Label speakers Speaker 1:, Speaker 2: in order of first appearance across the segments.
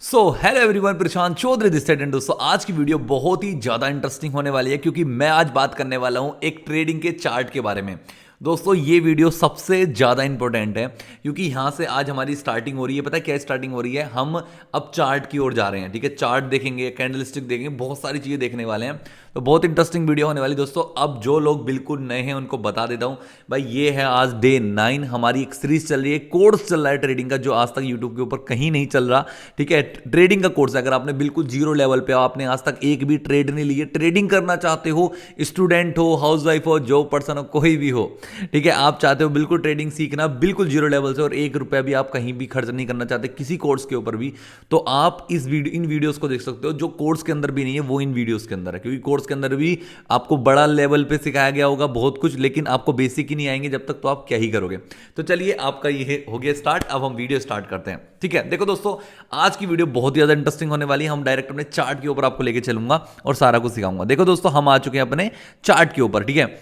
Speaker 1: Hello everyone, Prashant Chaudhary this side. दोस्तों आज की वीडियो बहुत ही ज़्यादा इंटरेस्टिंग होने वाली है क्योंकि मैं आज बात करने वाला हूं एक ट्रेडिंग के चार्ट के बारे में। दोस्तों ये वीडियो सबसे ज़्यादा इंपॉर्टेंट है क्योंकि यहाँ से आज हमारी स्टार्टिंग हो रही है। पता है क्या स्टार्टिंग हो रही है? हम अब चार्ट की ओर जा रहे हैं। ठीक है, चार्ट देखेंगे, कैंडलस्टिक देखेंगे, बहुत सारी चीज़ें देखने वाले हैं। तो बहुत इंटरेस्टिंग वीडियो होने वाली दोस्तों। अब जो लोग बिल्कुल नए हैं उनको बता देता हूँ भाई, ये है आज डे 9। हमारी एक सीरीज चल रही है, कोर्स चल रहा है ट्रेडिंग का, जो आज तक यूट्यूब के ऊपर कहीं नहीं चल रहा। ठीक है, ट्रेडिंग का कोर्स है। अगर आपने बिल्कुल जीरो लेवल पे, आपने आज तक एक भी ट्रेड नहीं ली है, ट्रेडिंग करना चाहते हो, स्टूडेंट हो, हाउसवाइफ हो, जॉब पर्सन हो, कोई भी हो, ठीक है, आप चाहते हो बिल्कुल ट्रेडिंग सीखना बिल्कुल जीरो लेवल से और एक रुपया भी आप कहीं भी खर्च नहीं करना चाहते किसी कोर्स के ऊपर भी, तो आप इन वीडियोस को देख सकते हो। जो कोर्स के अंदर भी नहीं है वो इन वीडियोस के अंदर है, क्योंकि कोर्स के अंदर भी आपको बड़ा लेवल पे सिखाया गया होगा बहुत कुछ, लेकिन आपको बेसिक ही नहीं आएंगे जब तक, तो आप क्या ही करोगे। तो चलिए, आपका ये हो गया स्टार्ट। अब हम वीडियो स्टार्ट करते हैं। ठीक है, देखो दोस्तों, आज की वीडियो बहुत ही ज्यादा इंटरेस्टिंग होने वाली है। हम डायरेक्ट अपने चार्ट के ऊपर आपको लेके चलूंगा और सारा कुछ सिखाऊंगा। देखो दोस्तों, हम आ चुके हैं अपने चार्ट के ऊपर। ठीक है,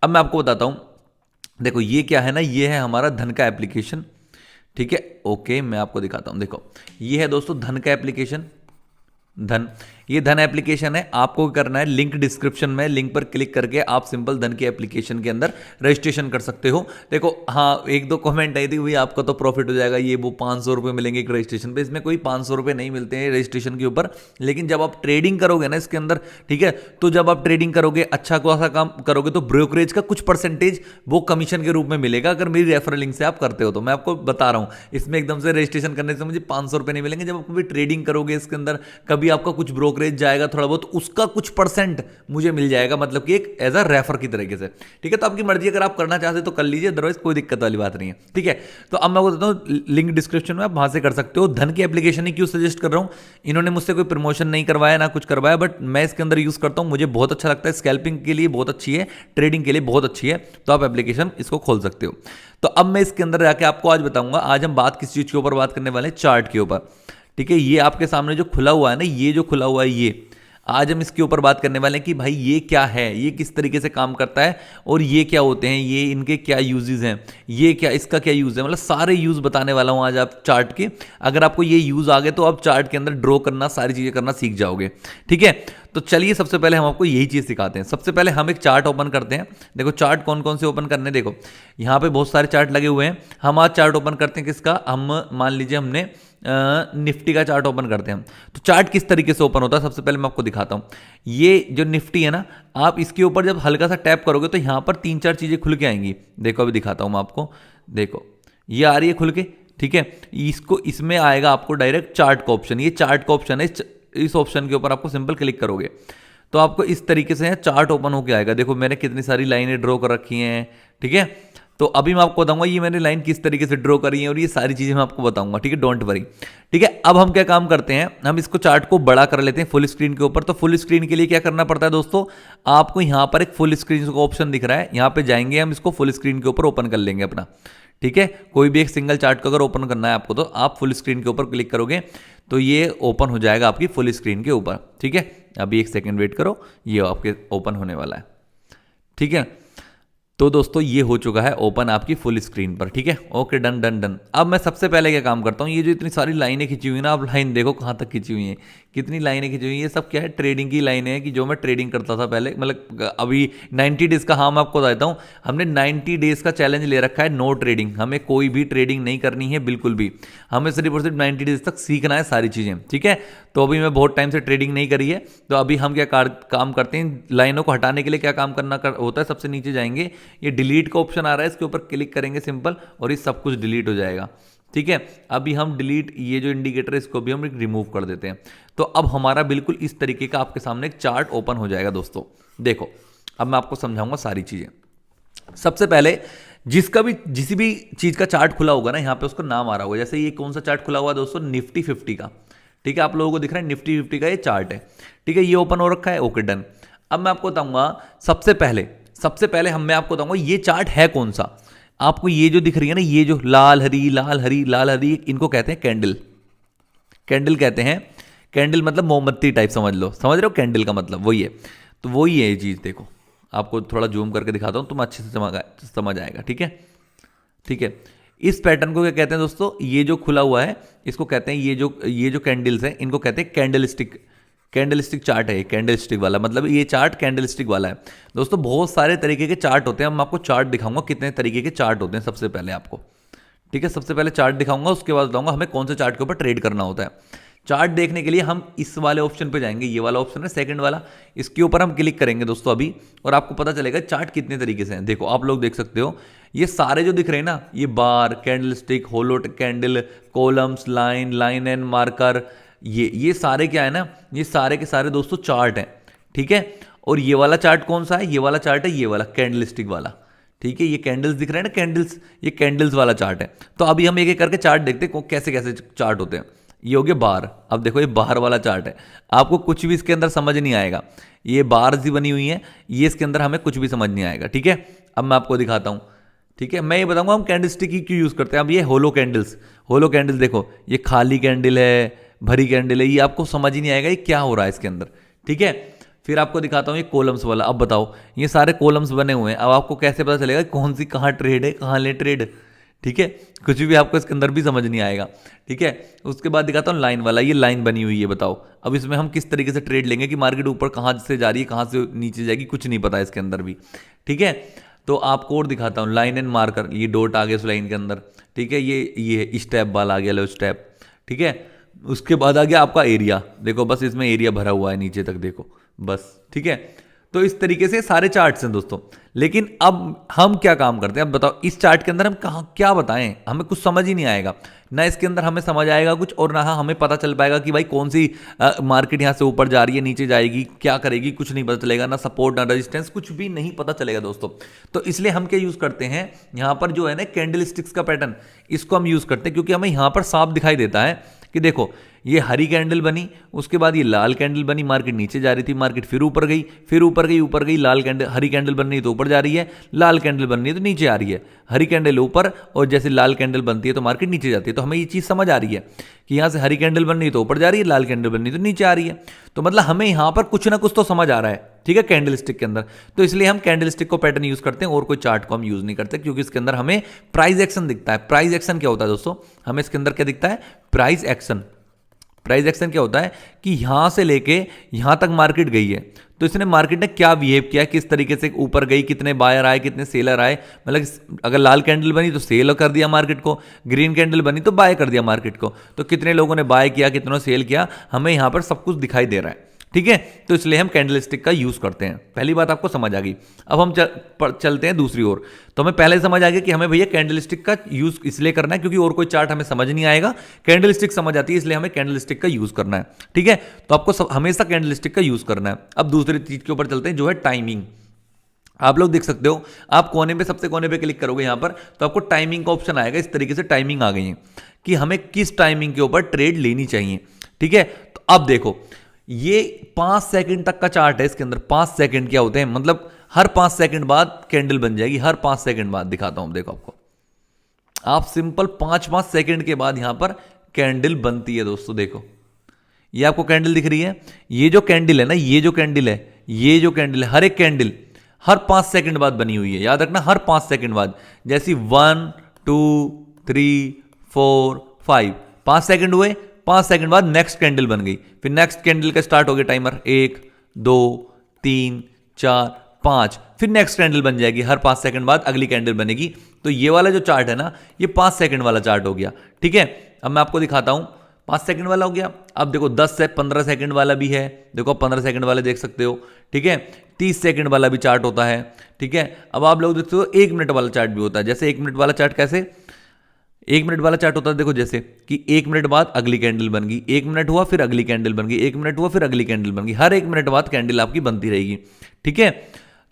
Speaker 1: अब मैं आपको बताता हूं। देखो ये क्या है ना, ये है हमारा धन का एप्लीकेशन। ठीक है, ओके, मैं आपको दिखाता हूं। देखो ये है दोस्तों धन का एप्लीकेशन। धन, ये धन एप्लीकेशन है। आपको करना है, लिंक डिस्क्रिप्शन में, लिंक पर क्लिक करके आप सिंपल धन के एप्लीकेशन के अंदर रजिस्ट्रेशन कर सकते हो। देखो हाँ, एक दो कमेंट आई थी, भाई आपका तो प्रॉफिट हो जाएगा, ये वो 500 रुपये मिलेंगे एक रजिस्ट्रेशन पे। इसमें कोई 500 रुपये नहीं मिलते हैं रजिस्ट्रेशन के ऊपर, लेकिन जब आप ट्रेडिंग करोगे ना इसके अंदर, ठीक है, तो जब आप ट्रेडिंग करोगे, अच्छा खासा काम करोगे, तो ब्रोकरेज का कुछ परसेंटेज वो कमीशन के रूप में मिलेगा। अगर मेरी रेफरल लिंक से आप करते हो तो मैं आपको बता रहा हूँ, इसमें एकदम से रजिस्ट्रेशन करने से मुझे 500 रुपये नहीं मिलेंगे। जब आप कभी ट्रेडिंग करोगे इसके अंदर, कभी आपका कुछ ब्रोकरेज जाएगा थोड़ा बहुत, उसका कुछ परसेंट मुझे मिल जाएगा, मतलब कि एक एज अ रेफर की तरीके से। ठीक है, तो आपकी मर्जी, अगर आप करना चाहते तो कर लीजिए, अदरवाइज कोई दिक्कत वाली बात नहीं है। ठीक है, तो अब मैं बताता हूँ, लिंक डिस्क्रिप्शन में आप वहां से कर सकते हो। धन की एप्लीकेशन ही क्यों सजेस्ट कर रहा हूं, इन्होंने मुझसे कोई प्रमोशन नहीं करवाया ना कुछ करवाया, बट मैं इसके अंदर यूज करता हूं, मुझे बहुत अच्छा लगता है। स्कैल्पिंग के लिए बहुत अच्छी है, ट्रेडिंग के लिए बहुत अच्छी है, तो आप एप्लीकेशन इसको खोल सकते हो। तो अब मैं इसके अंदर जाके आपको आज बताऊंगा, आज हम बात किस चीज के ऊपर बात करने वाले हैं, चार्ट के ऊपर। ठीक है, ये आपके सामने जो खुला हुआ है ना, ये जो खुला हुआ है, ये आज हम इसके ऊपर बात करने वाले हैं कि भाई ये क्या है, ये किस तरीके से काम करता है, और ये क्या होते हैं, ये इनके क्या यूजेस हैं, ये क्या, इसका क्या यूज है, मतलब सारे यूज बताने वाला हूं आज आप चार्ट के। अगर आपको ये यूज आ गए तो आप चार्ट के अंदर ड्रॉ करना, सारी चीजें करना सीख जाओगे। ठीक है, तो चलिए सबसे पहले हम आपको यही चीज सिखाते हैं। सबसे पहले हम एक चार्ट ओपन करते हैं। देखो चार्ट कौन कौन से ओपन करने, देखो यहाँ पे बहुत सारे चार्ट लगे हुए हैं। हम आज चार्ट ओपन करते हैं किसका, हम मान लीजिए हमने निफ्टी का चार्ट ओपन करते हैं। तो चार्ट किस तरीके से ओपन होता है, सबसे पहले मैं आपको दिखाता हूं। ये जो निफ्टी है ना, आप इसके ऊपर जब हल्का सा टैप करोगे तो यहां पर 3-4 चीजें खुल के आएंगी। देखो अभी दिखाता हूं मैं आपको। देखो ये आ रही है खुल के। ठीक है, इसको, इसमें आएगा आपको डायरेक्ट चार्ट का ऑप्शन। ये चार्ट का ऑप्शन है, इस ऑप्शन के ऊपर आपको सिंपल क्लिक करोगे तो आपको इस तरीके से चार्ट ओपन होकर आएगा। देखो मैंने कितनी सारी लाइनें ड्रॉ कर रखी हैं। ठीक है, तो अभी मैं आपको बताऊंगा ये मैंने लाइन किस तरीके से ड्रॉ करी है, और ये सारी चीजें मैं आपको बताऊंगा। ठीक है, डोंट वरी। ठीक है, अब हम क्या काम करते हैं, हम इसको चार्ट को बड़ा कर लेते हैं फुल स्क्रीन के ऊपर। तो फुल स्क्रीन के लिए क्या करना पड़ता है दोस्तों, आपको यहां पर एक फुल स्क्रीन का ऑप्शन दिख रहा है, यहां पे जाएंगे, हम इसको फुल स्क्रीन के ऊपर ओपन कर लेंगे अपना। ठीक है, कोई भी एक सिंगल चार्ट को अगर ओपन करना है आपको, तो आप फुल स्क्रीन के ऊपर क्लिक करोगे तो ये ओपन हो जाएगा आपकी फुल स्क्रीन के ऊपर। ठीक है, अभी 1 सेकेंड वेट करो, ये आपके ओपन होने वाला है। ठीक है, तो दोस्तों ये हो चुका है ओपन आपकी फुल स्क्रीन पर। ठीक है, ओके, डन डन डन। अब मैं सबसे पहले क्या काम करता हूँ, ये जो इतनी सारी लाइनें खिंची हुई ना, आप लाइन देखो कहाँ तक खिंची हुई हैं, कितनी लाइनें खिंची हुई हैं। ये सब क्या है, ट्रेडिंग की लाइनें हैं, कि जो मैं ट्रेडिंग करता था पहले, मतलब अभी 90 डेज का, हाँ मैं आपको बताता हूँ, हमने 90 डेज का चैलेंज ले रखा है, नो ट्रेडिंग। हमें कोई भी ट्रेडिंग नहीं करनी है बिल्कुल भी, हमें सिर्फ और सिर्फ 90 डेज तक सीखना है सारी चीज़ें। ठीक है, तो अभी मैं बहुत टाइम से ट्रेडिंग नहीं करी है, तो अभी हम क्या काम करते हैं, लाइनों को हटाने के लिए क्या काम करना होता है, सबसे नीचे जाएंगे, ये डिलीट का ऑप्शन आ रहा है, इसके ऊपर क्लिक करेंगे सिंपल, और ये सब कुछ डिलीट हो जाएगा। ठीक है, अभी हम डिलीट, ये जो इंडिकेटर है इसको भी हम रिमूव कर देते हैं। तो अब हमारा बिल्कुल इस तरीके का आपके सामने एक चार्ट ओपन हो जाएगा दोस्तों। देखो अब मैं आपको समझाऊंगा सारी चीजें। सबसे पहले जिसका भी, जिस भी चीज का चार्ट खुला होगा ना, यहां पे उसका नाम आ रहा होगा। जैसे ये कौन सा चार्ट खुला हुआ है दोस्तों, निफ्टी 50 का। ठीक है, आप लोगों को दिख रहा है निफ्टी 50 का ये चार्ट है। ठीक है, ये ओपन हो रखा है, ओके डन। अब मैं आपको बताऊंगा सबसे पहले मैं आपको बताऊंगा ये चार्ट है कौन सा। आपको ये जो दिख रही है ना, ये जो लाल हरी लाल हरी लाल हरी, इनको कहते हैं कैंडल। कैंडल कहते हैं, कैंडल मतलब मोमबत्ती टाइप, समझ रहे हो कैंडल का मतलब वही है। तो वही है ये चीज। देखो आपको थोड़ा जूम करके दिखाता हूं, तुम अच्छे से समझ आएगा। ठीक है, ठीक है, इस पैटर्न को क्या कहते हैं दोस्तों, ये जो खुला हुआ है इसको कहते हैं, ये जो कैंडल्स हैं इनको कहते हैं कैंडलस्टिक चार्ट है। ये कैंडलस्टिक वाला मतलब ये चार्ट कैंडलस्टिक वाला है। दोस्तों बहुत सारे तरीके के चार्ट होते हैं, मैं आपको चार्ट दिखाऊंगा कितने तरीके के चार्ट होते हैं सबसे पहले आपको, ठीक है। सबसे पहले चार्ट दिखाऊंगा, उसके बाद बताऊंगा हमें कौन से चार्ट के ऊपर ट्रेड करना होता है। चार्ट देखने के लिए हम इस वाले ऑप्शन पे जाएंगे, ये वाला ऑप्शन है सेकंड वाला, इसके ऊपर हम क्लिक करेंगे दोस्तों अभी, और आपको पता चलेगा चार्ट कितने तरीके से हैं। देखो आप लोग देख सकते हो, ये सारे जो दिख रहे हैं ना, ये bar, candlestick, hollow candle, columns, line and marker, ये सारे क्या है ना, ये सारे के सारे दोस्तों चार्ट हैं, ठीक है। और ये वाला चार्ट कौन सा है, ये वाला चार्ट है ये वाला कैंडलस्टिक वाला, ठीक है। ये कैंडल्स दिख रहे हैं ना, कैंडल्स, ये कैंडल्स वाला चार्ट है। तो अभी हम एक एक करके चार्ट देखते हैं कैसे कैसे चार्ट होते हैं। ये हो गया बार, अब देखो ये बार वाला चार्ट है, आपको कुछ भी इसके अंदर समझ नहीं आएगा, ये बार सी बनी हुई है, ये इसके अंदर हमें कुछ भी समझ नहीं आएगा, ठीक है। अब मैं आपको दिखाता हूँ, ठीक है। मैं ये बताऊंगा हम कैंडलस्टिक ही क्यों यूज करते हैं। अब ये होलो कैंडल्स देखो, ये खाली कैंडल है, भरी कैंडल है, ये आपको समझ ही नहीं आएगा ये क्या हो रहा है इसके अंदर, ठीक है। फिर आपको दिखाता हूँ ये कॉलम्स वाला। अब बताओ ये सारे कॉलम्स बने हुए हैं, अब आपको कैसे पता चलेगा कौन सी कहाँ ट्रेड है, कहाँ ले ट्रेड, ठीक है। कुछ भी आपको इसके अंदर भी समझ नहीं आएगा, ठीक है। उसके बाद दिखाता हूँ लाइन वाला, ये लाइन बनी हुई है, बताओ अब इसमें हम किस तरीके से ट्रेड लेंगे कि मार्केट ऊपर कहाँ से जा रही है, कहाँ से नीचे जाएगी, कुछ नहीं पता इसके अंदर भी, ठीक है। तो आपको और दिखाता हूँ लाइन एंड मार्कर, ये डॉट आ गया उस लाइन के अंदर, ठीक है। ये स्टेप वाला आ गया, लो स्टेप, ठीक है। उसके बाद आ गया आपका एरिया, देखो बस इसमें एरिया भरा हुआ है नीचे तक, देखो बस, ठीक है। तो इस तरीके से सारे चार्ट्स हैं दोस्तों। लेकिन अब हम क्या काम करते हैं, अब बताओ इस चार्ट के अंदर हम कहाँ क्या बताएं, हमें कुछ समझ ही नहीं आएगा ना, इसके अंदर हमें समझ आएगा कुछ, और ना हमें पता चल पाएगा कि भाई कौन सी मार्केट यहाँ से ऊपर जा रही है, नीचे जाएगी, क्या करेगी, कुछ नहीं पता चलेगा, ना सपोर्ट ना रेजिस्टेंस, कुछ भी नहीं पता चलेगा दोस्तों। तो इसलिए हम क्या यूज करते हैं, यहाँ पर जो है ना कैंडल स्टिक्स का पैटर्न, इसको हम यूज करते हैं, क्योंकि हमें यहाँ पर साफ दिखाई देता है कि देखो ये हरी कैंडल बनी, उसके बाद ये लाल कैंडल बनी, मार्केट नीचे जा रही थी, मार्केट फिर ऊपर गई, लाल कैंडल, हरी कैंडल बन रही है तो ऊपर जा रही है, लाल कैंडल बन रही है तो नीचे आ रही है, हरी कैंडल ऊपर, और जैसे लाल कैंडल बनती है तो मार्केट नीचे जाती है। तो हमें ये चीज़ समझ आ रही है कि यहाँ से हरी कैंडल बन रही है तो ऊपर जा रही है, लाल कैंडल बन रही है तो नीचे आ रही है। तो मतलब हमें यहाँ पर कुछ ना कुछ तो समझ आ रहा है, ठीक है, कैंडल स्टिक के अंदर। तो इसलिए हम कैंडल स्टिक को पैटर्न यूज करते हैं और कोई चार्ट को हम यूज नहीं करते, क्योंकि इसके अंदर हमें प्राइस एक्शन दिखता है। प्राइस एक्शन क्या होता है दोस्तों, हमें इसके अंदर क्या दिखता है, प्राइस एक्शन। प्राइस एक्शन क्या होता है कि यहां से लेके यहां तक मार्केट गई है, तो इसने मार्केट ने क्या बिहेव किया, किस तरीके से ऊपर गई, कितने बायर आए, कितने सेलर आए, मतलब अगर लाल कैंडल बनी तो सेल कर दिया मार्केट को, ग्रीन कैंडल बनी तो बाय कर दिया मार्केट को, तो कितने लोगों ने बाय किया, कितनों सेल किया, हमें यहां पर सब कुछ दिखाई दे रहा है, ठीक है। तो इसलिए हम कैंडलस्टिक का यूज करते हैं। पहली बात आपको समझ आ गई। अब हम चलते हैं दूसरी ओर। तो हमें पहले समझ आ गया कि हमें भैया कैंडलस्टिक का यूज इसलिए करना है क्योंकि और कोई चार्ट हमें समझ नहीं आएगा, कैंडलस्टिक समझ आती है, इसलिए हमें कैंडलस्टिक का यूज करना है, ठीक है। तो आपको हमेशा कैंडलस्टिक का यूज करना है। अब दूसरी चीज के ऊपर चलते हैं, जो है टाइमिंग। आप लोग देख सकते हो, आप कोने पे, सबसे कोने पे क्लिक करोगे यहां पर, तो आपको टाइमिंग का ऑप्शन आएगा। इस तरीके से टाइमिंग आ गई है कि हमें किस टाइमिंग के ऊपर ट्रेड लेनी चाहिए, ठीक है। तो अब देखो ये 5 सेकंड तक का चार्ट है, इसके अंदर 5 सेकंड क्या होते हैं, मतलब हर 5 सेकंड बाद कैंडल बन जाएगी, हर 5 सेकंड बाद। दिखाता हूं, देखो आपको, आप सिंपल 5-5 सेकंड के बाद यहां पर कैंडल बनती है दोस्तों। देखो ये आपको कैंडल दिख रही है, ये जो कैंडल है ना, ये जो कैंडल है, हर एक कैंडल हर 5 सेकंड बाद बनी हुई है, याद रखना, हर 5 सेकंड बाद। जैसी 1 2 3 4 5, 5 सेकंड हुए, 5 सेकंड बाद नेक्स्ट कैंडल बन गई, फिर नेक्स्ट कैंडल का स्टार्ट हो गया टाइमर, 1 2 3 4 5, फिर नेक्स्ट कैंडल बन जाएगी, हर 5 सेकंड बाद अगली कैंडल बनेगी। तो ये वाला जो चार्ट है ना, ये 5 सेकंड वाला चार्ट हो गया, ठीक है। अब मैं आपको दिखाता हूं, 5 सेकंड वाला हो गया। अब देखो 10 से 15 सेकंड वाला भी है, देखो 15 सेकंड वाले देख सकते हो, ठीक है। 30 सेकंड वाला भी चार्ट होता है, ठीक है। अब आप लोग देखते हो 1 मिनट वाला चार्ट भी होता है। जैसे 1 मिनट वाला चार्ट कैसे, 1 मिनट वाला चार्ट होता है, देखो जैसे कि 1 मिनट बाद अगली कैंडल बन गई, 1 मिनट हुआ फिर अगली कैंडल बन गई, 1 मिनट हुआ फिर अगली कैंडल बन गई, हर 1 मिनट बाद कैंडल आपकी बनती रहेगी, ठीक है।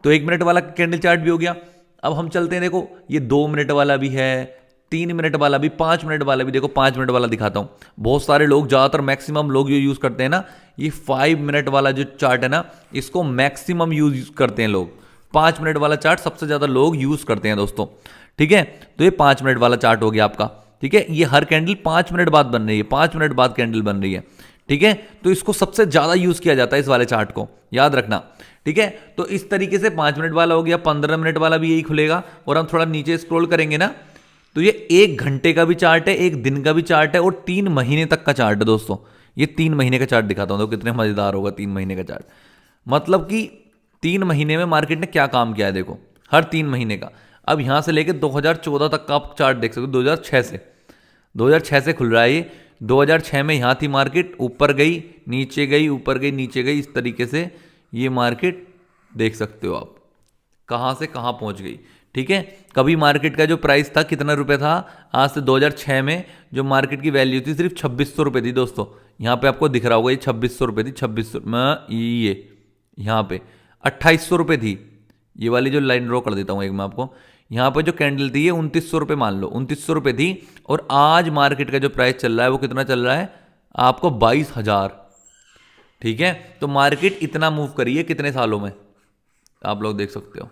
Speaker 1: तो 1 मिनट वाला कैंडल चार्ट भी हो गया। अब हम चलते हैं, देखो ये 2 मिनट वाला भी है, 3 मिनट वाला भी, 5 मिनट वाला भी। देखो 5 मिनट वाला दिखाता हूं, बहुत सारे लोग, ज्यादातर मैक्सिमम लोग जो यूज करते हैं ना, ये 5 मिनट वाला जो चार्ट है ना, इसको मैक्सिमम यूज करते हैं लोग। 5 मिनट वाला चार्ट सबसे ज्यादा लोग यूज करते हैं दोस्तों, ठीक है। तो ये 5 मिनट वाला चार्ट हो गया आपका, ठीक है। ये हर कैंडल 5 मिनट बाद बन रही है, 5 मिनट बाद कैंडल बन रही है, ठीक है। तो इसको सबसे ज्यादा यूज किया जाता है, इस वाले चार्ट को याद रखना, ठीक है। तो इस तरीके से 5 मिनट वाला हो गया, 15 मिनट वाला भी यही खुलेगा। और हम थोड़ा नीचे स्क्रॉल करेंगे ना, तो ये 1 घंटे का भी चार्ट है, 1 दिन का भी चार्ट है और 3 महीने तक का चार्ट है दोस्तों। ये 3 महीने का चार्ट दिखाता हूं तो कितने मजेदार होगा 3 महीने का चार्ट। मतलब कि 3 महीने में मार्केट ने क्या काम किया है देखो, हर 3 महीने का। अब यहां से लेकर 2014 तक का आप चार्ट देख सकते हो, 2006 से खुल रहा है ये। 2006 में यहाँ थी मार्केट, ऊपर गई नीचे गई, ऊपर गई नीचे गई, इस तरीके से ये मार्केट देख सकते हो आप कहाँ से कहाँ पहुँच गई। ठीक है, कभी मार्केट का जो प्राइस था कितना रुपए था, आज से 2006 में जो मार्केट की वैल्यू थी सिर्फ 2600 रुपये थी दोस्तों। यहाँ पे आपको दिख रहा होगा ये 2600 रुपये थी, 2600 में ये यहाँ पे 2800 रुपये थी। ये वाली जो लाइन ड्रॉ कर देता हूँ एक मैं आपको, यहाँ पर जो कैंडल थी ये 2900 रुपये मान लो, 2900 रुपये थी। और आज मार्केट का जो प्राइस चल रहा है वो कितना चल रहा है आपको 22,000। ठीक है, तो मार्केट इतना मूव करी है कितने सालों में, आप लोग देख सकते हो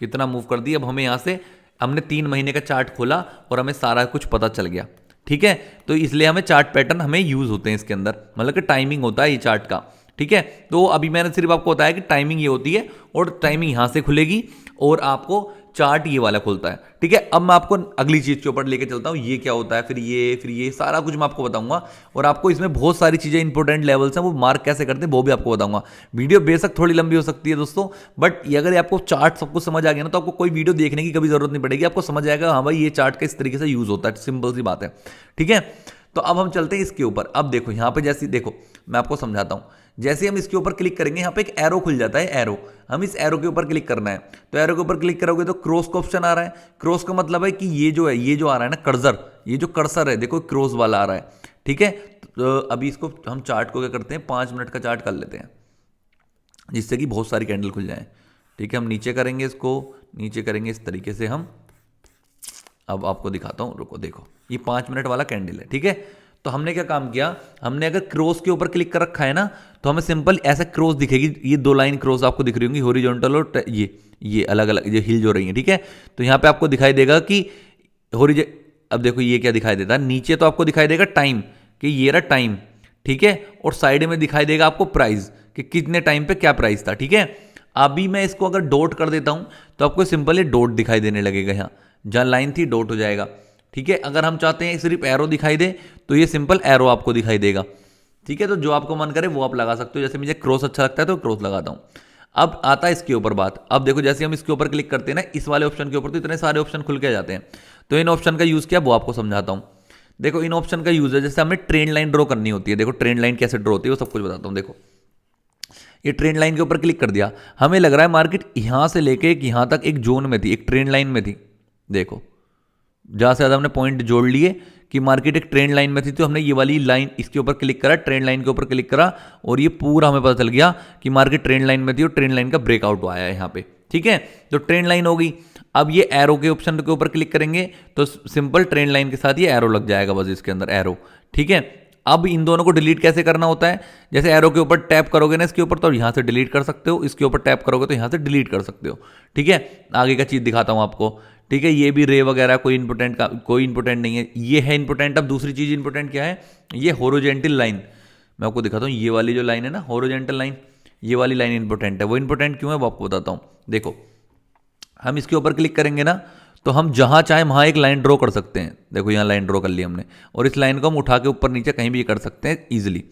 Speaker 1: कितना मूव कर दी। अब हमें यहाँ से हमने 3 महीने का चार्ट खोला और हमें सारा कुछ पता चल गया। ठीक है, तो इसलिए हमें चार्ट पैटर्न हमें यूज होते हैं इसके अंदर, मतलब कि टाइमिंग होता है ये चार्ट का। ठीक है, तो अभी मैंने सिर्फ आपको बताया कि टाइमिंग ये होती है और टाइमिंग यहाँ से खुलेगी और आपको चार्ट ये वाला खुलता है। ठीक है, अब मैं आपको अगली चीज के ऊपर लेके चलता हूँ, ये क्या होता है, फिर ये सारा कुछ मैं आपको बताऊंगा। और आपको इसमें बहुत सारी चीजें इंपॉर्टेंट लेवल्स हैं, वो मार्क कैसे करते हैं वो भी आपको बताऊंगा। वीडियो बेशक थोड़ी लंबी हो सकती है दोस्तों, बट ये अगर आपको चार्ट सब कुछ समझ आ गया ना तो आपको कोई वीडियो देखने की कभी जरूरत नहीं पड़ेगी, आपको समझ आएगा हाँ भाई ये चार्ट का इस तरीके से यूज होता है, सिंपल सी बात है। ठीक है, तो अब हम चलते हैं इसके ऊपर। अब देखो यहाँ पे जैसे देखो मैं आपको समझाता हूँ, जैसे हम इसके ऊपर क्लिक करेंगे यहाँ पे एक एरो खुल जाता है, एरो, हम इस एरो के ऊपर क्लिक करना है। तो एरो के ऊपर क्लिक करोगे तो क्रॉस का ऑप्शन आ रहा है। क्रॉस का मतलब है कि ये जो है, ये जो आ रहा है ना कर्सर, ये जो कर्सर है देखो क्रॉस वाला आ रहा है। ठीक है, तो अभी इसको हम चार्ट को क्या करते हैं 5 मिनट का चार्ट कर लेते हैं जिससे कि बहुत सारी कैंडल खुल जाए। ठीक है, हम नीचे करेंगे, इसको नीचे करेंगे इस तरीके से हम। अब आपको दिखाता हूँ, रुको देखो ये 5 मिनट वाला कैंडल है। ठीक है, तो हमने क्या काम किया, हमने अगर क्रॉस के ऊपर क्लिक कर रखा है ना तो हमें सिंपल ऐसा क्रॉस दिखेगी, ये 2 लाइन क्रॉस आपको दिख रही होंगी, हॉरिजॉन्टल और ये अलग अलग ये हिल जो रही है। ठीक है, तो यहाँ पे आपको दिखाई देगा कि अब देखो ये क्या दिखाई देता है, नीचे तो आपको दिखाई देगा टाइम कि ये रहा टाइम। ठीक है, और साइड में दिखाई देगा आपको प्राइस कि कितने टाइम पे क्या प्राइस था। ठीक है, अभी मैं इसको अगर डॉट कर देता हूं तो आपको सिंपल ये डॉट दिखाई देने लगेगा, यहाँ जहां लाइन थी डॉट हो जाएगा। ठीक है, अगर हम चाहते हैं सिर्फ एरो दिखाई दे तो ये सिंपल एरो आपको दिखाई देगा। ठीक है, तो जो आपको मन करे वो आप लगा सकते हो, जैसे मुझे क्रॉस अच्छा लगता है तो क्रॉस लगाता हूं। अब आता है इसके ऊपर बात। अब देखो जैसे हम इसके ऊपर क्लिक करते हैं ना इस वाले ऑप्शन के ऊपर तो इतने सारे ऑप्शन खुल के जाते हैं। तो इन ऑप्शन का यूज क्या वो आपको समझाता हूं। देखो इन ऑप्शन का यूज है, जैसे हमें ट्रेंड लाइन ड्रॉ करनी होती है। देखो ट्रेंड लाइन कैसे ड्रॉ होती है वो सब कुछ बताता हूं। देखो ये ट्रेंड लाइन के ऊपर क्लिक कर दिया, हमें लग रहा है मार्केट यहां से लेके यहां तक एक जोन में थी, एक ट्रेंड लाइन में थी। देखो जहां से ज्यादा हमने पॉइंट जोड़ लिए कि मार्केट एक ट्रेंड लाइन में थी, तो हमने ये वाली लाइन इसके ऊपर क्लिक करा, ट्रेंड लाइन के ऊपर क्लिक करा और ये पूरा हमें पता चल गया कि मार्केट ट्रेंड लाइन में थी और ट्रेंड लाइन का ब्रेकआउट आया है यहाँ पे। ठीक है, तो ट्रेंड लाइन हो गई। अब ये एरो के ऑप्शन के ऊपर क्लिक करेंगे तो सिंपल ट्रेंड लाइन के साथ ये एरो लग जाएगा, बस इसके अंदर एरो। ठीक है, अब इन दोनों को डिलीट कैसे करना होता है, जैसे एरो के ऊपर टैप करोगे ना इसके ऊपर तो यहाँ से डिलीट कर सकते हो, इसके ऊपर टैप करोगे तो यहाँ से डिलीट कर सकते हो। ठीक है, आगे का चीज़ दिखाता हूँ आपको। ठीक है, ये भी रे वगैरह कोई इंपोर्टेंट का कोई इंपोर्टेंट नहीं है, ये है इंपोर्टेंट। अब दूसरी चीज़ इंपोर्टेंट क्या है, ये हॉरिजॉन्टल लाइन मैं आपको दिखाता हूँ। ये वाली जो लाइन है ना हॉरिजॉन्टल लाइन, ये वाली लाइन इंपोर्टेंट है। वो इंपोर्टेंट क्यों है वो आपको बताता हूँ। देखो हम इसके ऊपर क्लिक करेंगे ना तो हम जहां चाहे वहां एक लाइन ड्रॉ कर सकते हैं। देखो यहाँ लाइन ड्रॉ कर ली हमने और इस लाइन को हम उठा के ऊपर नीचे कहीं भी कर सकते हैं इजीली।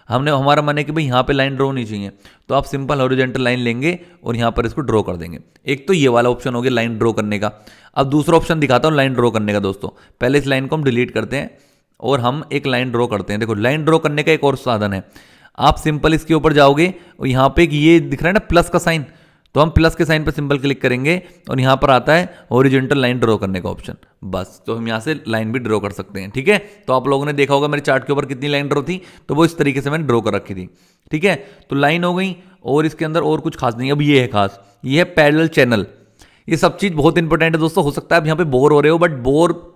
Speaker 1: हमने हमारा मन है कि भाई यहाँ पे लाइन ड्रॉ होनी चाहिए तो आप सिंपल हॉरिजॉन्टल लाइन लेंगे और यहाँ पर इसको ड्रॉ कर देंगे। एक तो ये वाला ऑप्शन हो गया लाइन ड्रॉ करने का। अब दूसरा ऑप्शन दिखाता हूँ लाइन ड्रॉ करने का दोस्तों। पहले इस लाइन को हम डिलीट करते हैं और हम एक लाइन ड्रॉ करते हैं। देखो लाइन ड्रॉ करने का एक और साधन है, आप सिंपल इसके ऊपर जाओगे और यहाँ पे एक ये दिख रहा है ना प्लस का साइन, तो हम प्लस के साइन पर सिंपल क्लिक करेंगे और यहाँ पर आता है हॉरिजॉन्टल लाइन ड्रॉ करने का ऑप्शन। बस तो हम यहाँ से लाइन भी ड्रॉ कर सकते हैं। ठीक है, तो आप लोगों ने देखा होगा मेरे चार्ट के ऊपर कितनी लाइन ड्रॉ थी, तो वो इस तरीके से मैंने ड्रॉ कर रखी थी। ठीक है, तो लाइन हो गई और इसके अंदर और कुछ खास नहीं। अब ये है खास, ये है पैरेलल चैनल। ये सब चीज़ बहुत इंपॉर्टेंट है दोस्तों। हो सकता है आप यहाँ पे बोर हो रहे हो, बट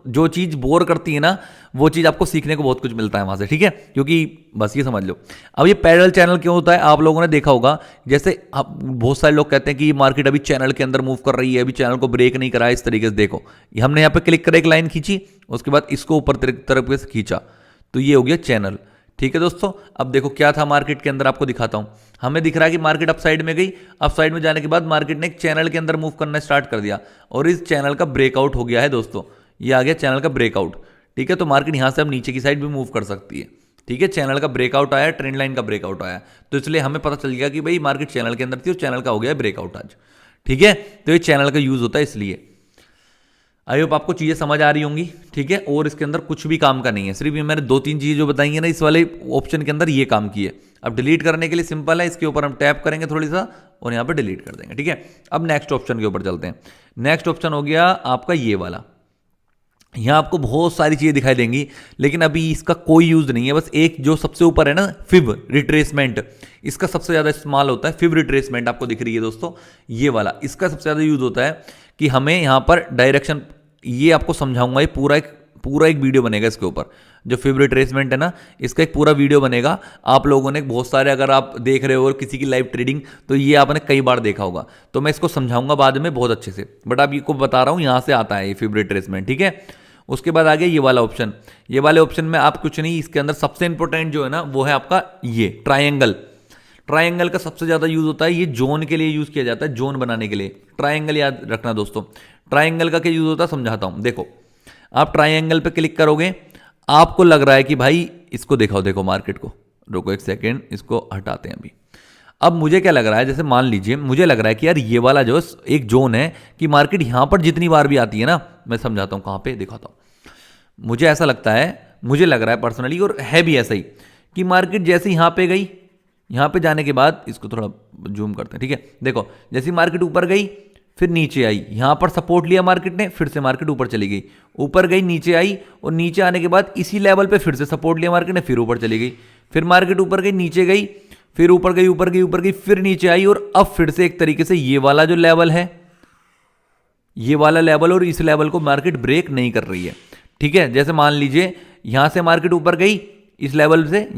Speaker 1: जो चीज़ बोर करती है ना वो चीज़ आपको सीखने को बहुत कुछ मिलता है वहाँ से। ठीक है, क्योंकि बस ये समझ लो। अब ये पैरेलल चैनल क्यों होता है, आप लोगों ने देखा होगा जैसे बहुत सारे लोग कहते हैं कि मार्केट अभी चैनल के अंदर मूव कर रही है, अभी चैनल को ब्रेक नहीं करा है। इस तरीके से देखो हमने यहाँ पे क्लिक कर एक लाइन खींची, उसके बाद इसको ऊपर तरफ से खींचा, तो ये हो गया चैनल। ठीक है दोस्तों, अब देखो क्या था मार्केट के अंदर, आपको दिखाता हूं। हमें दिख रहा है कि मार्केट अप साइड में गई, अप साइड में जाने के बाद मार्केट ने एक चैनल के अंदर मूव करना स्टार्ट कर दिया और इस चैनल का ब्रेकआउट हो गया है दोस्तों। ये आ गया चैनल का ब्रेकआउट, ठीक है। तो मार्केट यहाँ से अब नीचे की साइड भी मूव कर सकती है, ठीक है। चैनल का ब्रेकआउट आया, ट्रेंड लाइन का ब्रेकआउट आया, तो इसलिए हमें पता चल गया कि भाई मार्केट चैनल के अंदर थी और चैनल का हो गया ब्रेकआउट आज, ठीक है। तो ये चैनल का यूज होता है इसलिए। आई होप आपको चीज़ें समझ आ रही होंगी, ठीक है। और इसके अंदर कुछ भी काम का नहीं है, सिर्फ ये मैंने 2-3 चीज़ें जो बताई है ना इस वाले ऑप्शन के अंदर, ये काम की है। अब डिलीट करने के लिए सिंपल है, इसके ऊपर हम टैप करेंगे थोड़ी सा और यहाँ पे डिलीट कर देंगे, ठीक है। अब नेक्स्ट ऑप्शन के ऊपर चलते हैं। नेक्स्ट ऑप्शन हो गया आपका ये वाला। यहाँ आपको बहुत सारी चीज़ें दिखाई देंगी, लेकिन अभी इसका कोई यूज़ नहीं है। बस एक जो सबसे ऊपर है ना, फिब रिट्रेसमेंट, इसका सबसे ज़्यादा इस्तेमाल होता है। फिब रिट्रेसमेंट आपको दिख रही है दोस्तों, ये वाला, इसका सबसे ज़्यादा यूज़ होता है कि हमें यहाँ पर डायरेक्शन, ये आपको समझाऊंगा, ये पूरा एक वीडियो बनेगा इसके ऊपर। जो फिब रिट्रेसमेंट है ना, इसका एक पूरा वीडियो बनेगा। आप लोगों ने बहुत सारे, अगर आप देख रहे हो और किसी की लाइव ट्रेडिंग, तो ये आपने कई बार देखा होगा। तो मैं इसको समझाऊंगा बाद में बहुत अच्छे से, बट आप ये को बता रहा हूँ, यहाँ से आता है ये फिब रिट्रेसमेंट, ठीक है। उसके बाद आ गया ये वाला ऑप्शन। ये वाले ऑप्शन में आप कुछ नहीं, इसके अंदर सबसे इंपॉर्टेंट जो है ना वो है आपका ये ट्रायंगल। ट्रायंगल का सबसे ज़्यादा यूज़ होता है, ये जोन के लिए यूज़ किया जाता है, जोन बनाने के लिए। ट्रायंगल याद रखना दोस्तों। ट्रायंगल का क्या यूज़ होता है समझाता हूँ। देखो, आप ट्रायंगल पे क्लिक करोगे, आपको लग रहा है कि भाई इसको दिखाओ, देखो मार्केट को, रुको एक सेकेंड, इसको हटाते हैं अभी। अब मुझे क्या लग रहा है, जैसे मान लीजिए मुझे लग रहा है कि यार ये वाला जो एक जोन है कि मार्केट यहाँ पर जितनी बार भी आती है ना, मैं समझाता हूँ कहाँ पे, दिखाता हूँ। मुझे ऐसा लगता है, मुझे लग रहा है पर्सनली, और है भी ऐसा ही, कि मार्केट जैसे यहाँ पे गई, यहाँ पे जाने के बाद, इसको थोड़ा जूम करते हैं, ठीक है। देखो, जैसी मार्केट ऊपर गई फिर नीचे आई, यहाँ पर सपोर्ट लिया मार्केट ने, फिर से मार्केट ऊपर चली गई, ऊपर गई नीचे आई, और नीचे आने के बाद इसी लेवल पे फिर से सपोर्ट लिया मार्केट ने, फिर ऊपर चली गई, फिर मार्केट ऊपर गई, नीचे गई, फिर ऊपर गई, ऊपर गई, ऊपर गई, फिर नीचे आई, और अब फिर से एक तरीके से ये वाला जो लेवल है, ये वाला लेवल और इस लेवल को मार्केट ब्रेक नहीं कर रही है, ठीक है। जैसे मान लीजिए यहां से मार्केट ऊपर गई इस लेवल से,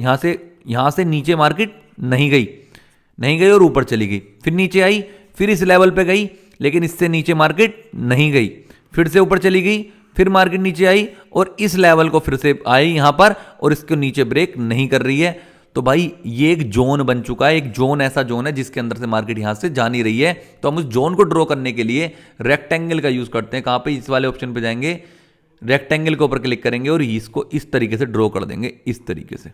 Speaker 1: यहां से नीचे मार्केट नहीं गई और ऊपर चली गई, फिर नीचे आई, फिर इस लेवल पे गई, लेकिन इससे नीचे मार्केट नहीं गई, फिर से ऊपर चली गई, फिर मार्केट नीचे आई और इस लेवल को फिर से आई यहां पर, और इसको नीचे ब्रेक नहीं कर रही है। तो भाई ये एक जोन बन चुका है। एक जोन ऐसा जोन है जिसके अंदर से मार्केट यहां से जा नहीं रही है। तो हम उस जोन को ड्रॉ करने के लिए रेक्टेंगल का यूज करते हैं। कहां पे, इस वाले ऑप्शन पे जाएंगे, रेक्टेंगल के ऊपर क्लिक करेंगे और इसको इस तरीके से ड्रॉ कर देंगे, इस तरीके से,